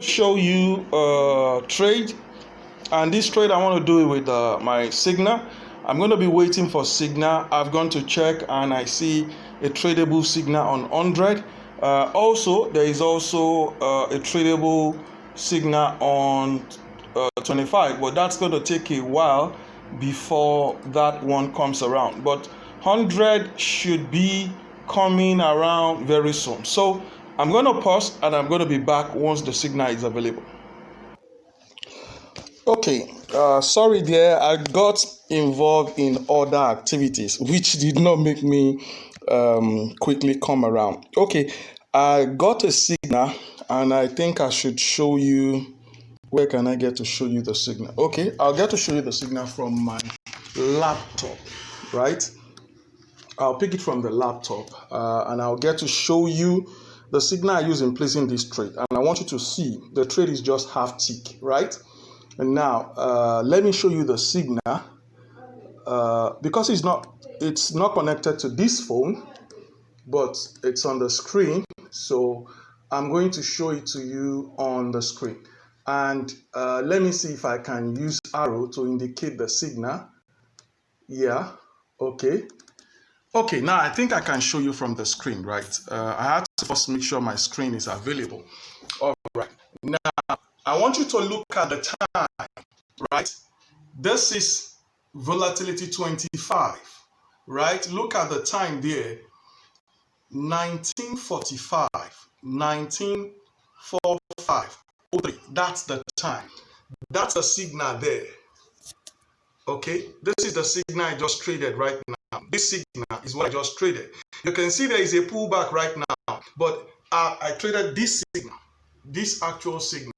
Show you a trade, and this trade I want to do it with my signal. I'm going to be waiting for signal. I've gone to check and I see a tradable signal on 100. Also there is also a tradable signal on 25, but that's going to take a while before that one comes around, but 100 should be coming around very soon. So I'm going to pause and I'm going to be back once the signal is available. Okay, sorry there, I got involved in other activities which did not make me quickly come around. Okay, I got a signal and I think I should show you. Where can I get to show you the signal? Okay, I'll get to show you the signal from my laptop, right? I'll pick it from the laptop and I'll get to show you the signal I use in placing this trade. And I want you to see the trade is just half tick, right? And now let me show you the signal because it's not connected to this phone, but it's on the screen. So I'm going to show it to you on the screen. And let me see if I can use arrow to indicate the signal. Yeah, okay. Okay, now I think I can show you from the screen, right? I had to first make sure my screen is available. All right, now I want you to look at the time, right? This is volatility 25, right? Look at the time there, 1945, 1945, 03. That's the time. That's the signal there. Okay, this is the signal I just traded right now. This signal is what I just traded. You can see there is a pullback right now, but I traded this signal. This actual signal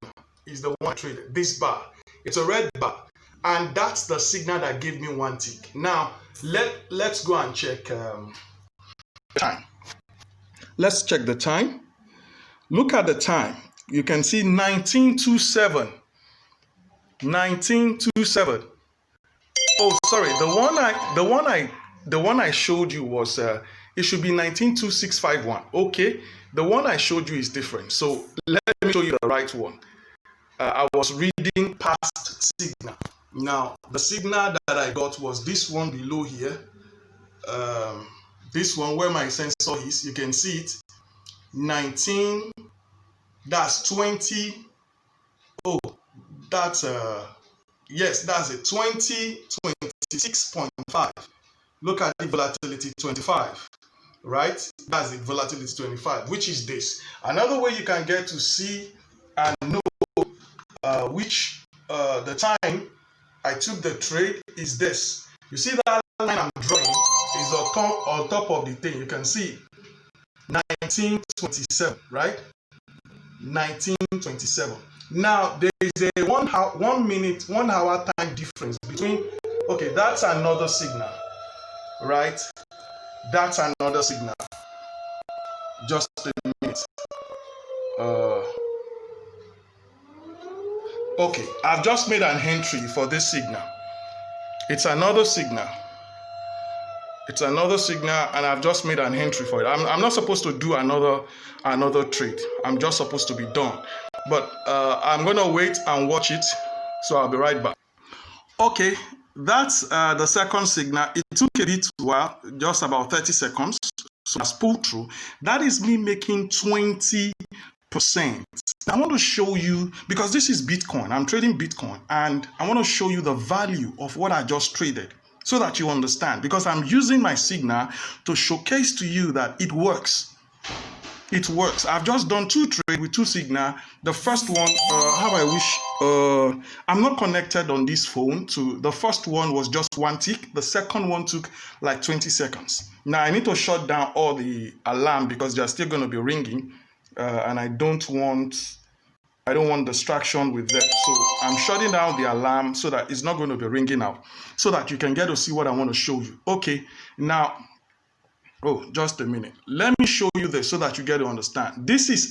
is the one I traded. This bar, it's a red bar, and that's the signal that gave me one tick. Now let's go and check the time. Let's check the time. Look at the time. You can see 1927. 1927. Oh, sorry. The one I showed you was it should be 192651. Okay, the one I showed you is different. So let me show you the right one. I was reading past signal. Now the signal that I got was this one below here. This one where my sensor is. You can see it. 19. That's 20. Oh, that's yes, that's it. 26.5. Look at the volatility 25, right? That's the volatility 25, which is this. Another way you can get to see and know which the time I took the trade is this. You see that line I'm drawing is on top of the thing. You can see 1927, right? 1927. Now there is a 1 hour time difference between. Okay, that's another signal, right? That's another signal. Just a minute. Okay, I've just made an entry for this signal. It's another signal. It's another signal, and I've just made an entry for it. I'm not supposed to do another trade. I'm just supposed to be done. But I'm gonna wait and watch it. So I'll be right back. Okay, that's the second signal. It took a bit while, just about 30 seconds. So that's pulled through. That is me making 20%. I want to show you, because this is Bitcoin. I'm trading Bitcoin, and I want to show you the value of what I just traded so that you understand, because I'm using my signal to showcase to you that it works. It works. I've just done two trades with two signal. The first one, how I wish, I'm not connected on this phone. The first one was just one tick. The second one took like 20 seconds. Now I need to shut down all the alarm because they're still going to be ringing, and I don't want distraction with them. So I'm shutting down the alarm so that it's not going to be ringing out, so that you can get to see what I want to show you. Okay, now. Oh, just a minute. Let me show you this so that you get to understand. This is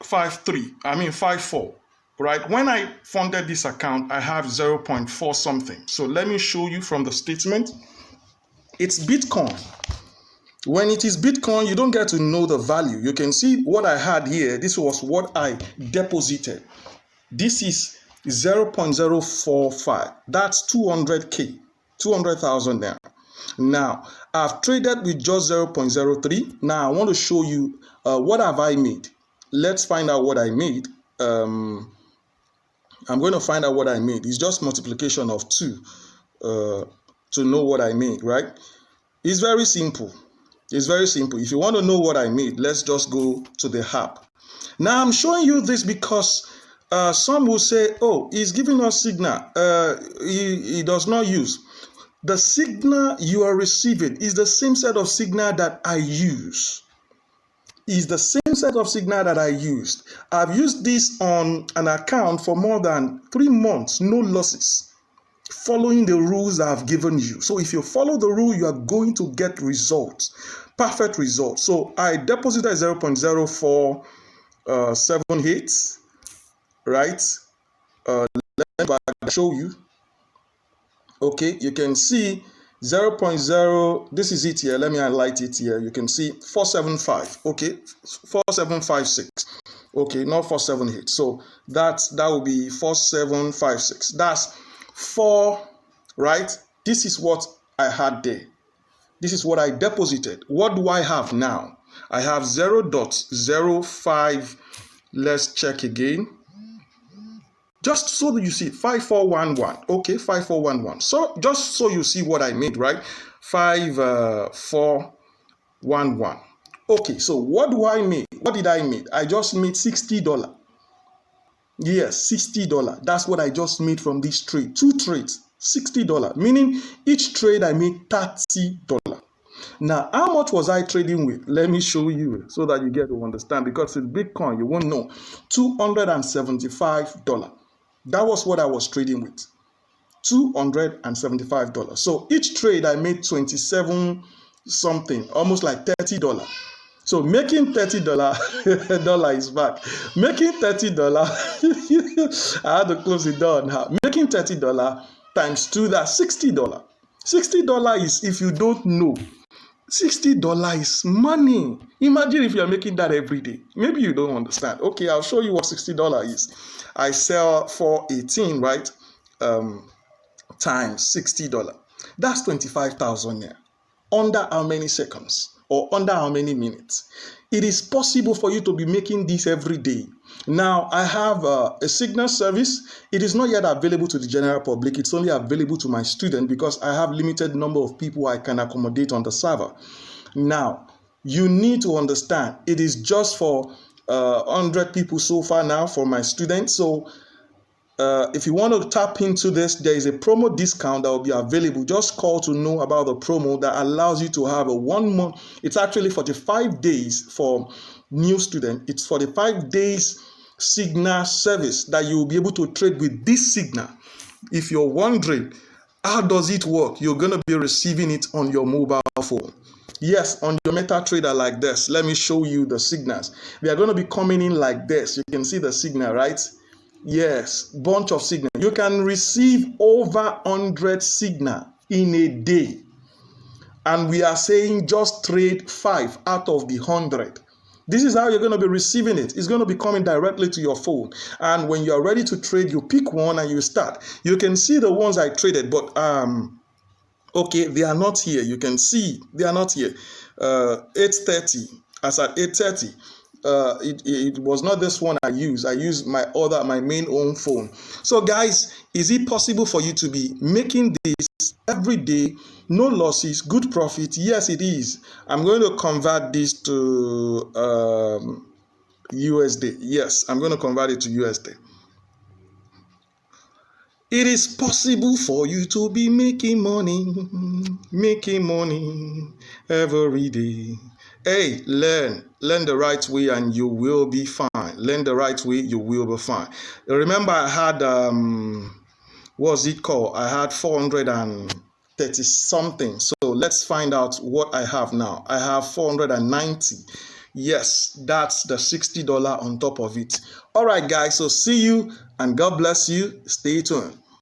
54, right? When I funded this account, I have 0.4 something. So let me show you from the statement. It's Bitcoin, When it is Bitcoin, you don't get to know the value. You can see what I had here. This was what I deposited. This is 0.045. That's 200k, 200,000 there. Now, I've traded with just 0.03. Now, I want to show you what have I made. Let's find out what I made. I'm going to find out what I made. It's just multiplication of 2 to know what I made, right? It's very simple. It's very simple. If you want to know what I made, let's just go to the app. Now, I'm showing you this because some will say, oh, he's giving us signal. He does not use. The signal you are receiving is the same set of signal that I use. Is the same set of signal that I used. I've used this on an account for more than 3 months, no losses, following the rules I've given you. So if you follow the rule, you are going to get results, perfect results. So I deposited 0.0478, right? Let me show you. Okay, you can see 0.0, this is it here. Let me highlight it here. You can see 475. Okay, 4756. Okay, not 478. So that will be 4756. That's 4, right? This is what I had there. This is what I deposited. What do I have now? I have 0.05. Let's check again. Just so that you see 5411. Okay, 5411. So just so you see what I made, right? 5411. Okay, so what do I make? What did I make? I just made $60. Yes, $60. That's what I just made from this trade. 2 trades, $60. Meaning each trade I made $30. Now, how much was I trading with? Let me show you so that you get to understand. Because it's Bitcoin, you won't know. $275. That was what I was trading with. $275. So each trade I made 27 something, almost like $30. So making $30 dollar is back. Making $30 I had to close the door now. Making $30 times 2, that's $60. $60 is, if you don't know, $60 is money. Imagine if you're making that every day. Maybe you don't understand. Okay, I'll show you what $60 is. I sell for 18, right? Times $60. That's 25,000 here. Under how many seconds? Or under how many minutes? It is possible for you to be making this every day. Now, I have a signal service. It is not yet available to the general public. It's only available to my student because I have limited number of people I can accommodate on the server. Now, you need to understand, it is just for 100 people so far now for my students. So if you want to tap into this, there is a promo discount that will be available. Just call to know about the promo that allows you to have a 1 month. It's actually 45 days for new student. It's 45 days signal service that you will be able to trade with this signal. If you're wondering, how does it work? You're going to be receiving it on your mobile phone. Yes, on your MetaTrader like this. Let me show you the signals. They are going to be coming in like this. You can see the signal, right? Yes, bunch of signal. You can receive over 100 signal in a day. And we are saying just trade 5 out of the 100. This is how you're going to be receiving it. It's going to be coming directly to your phone. And when you're ready to trade, you pick one and you start. You can see the ones I traded, but okay, they are not here. You can see they are not here. 8:30. As at 8:30. It was not this one I used. I used my main own phone. So guys, is it possible for you to be making this every day, no losses, good profit? Yes, it is. I'm going to convert this to USD. Yes, I'm going to convert it to USD. It is possible for you to be making money every day. Hey, learn the right way and you will be fine. Learn the right way, you will be fine. Remember, I had, what's it called? I had 430 something. So let's find out what I have now. I have 490. Yes, that's the $60 on top of it. All right, guys. So see you and God bless you. Stay tuned.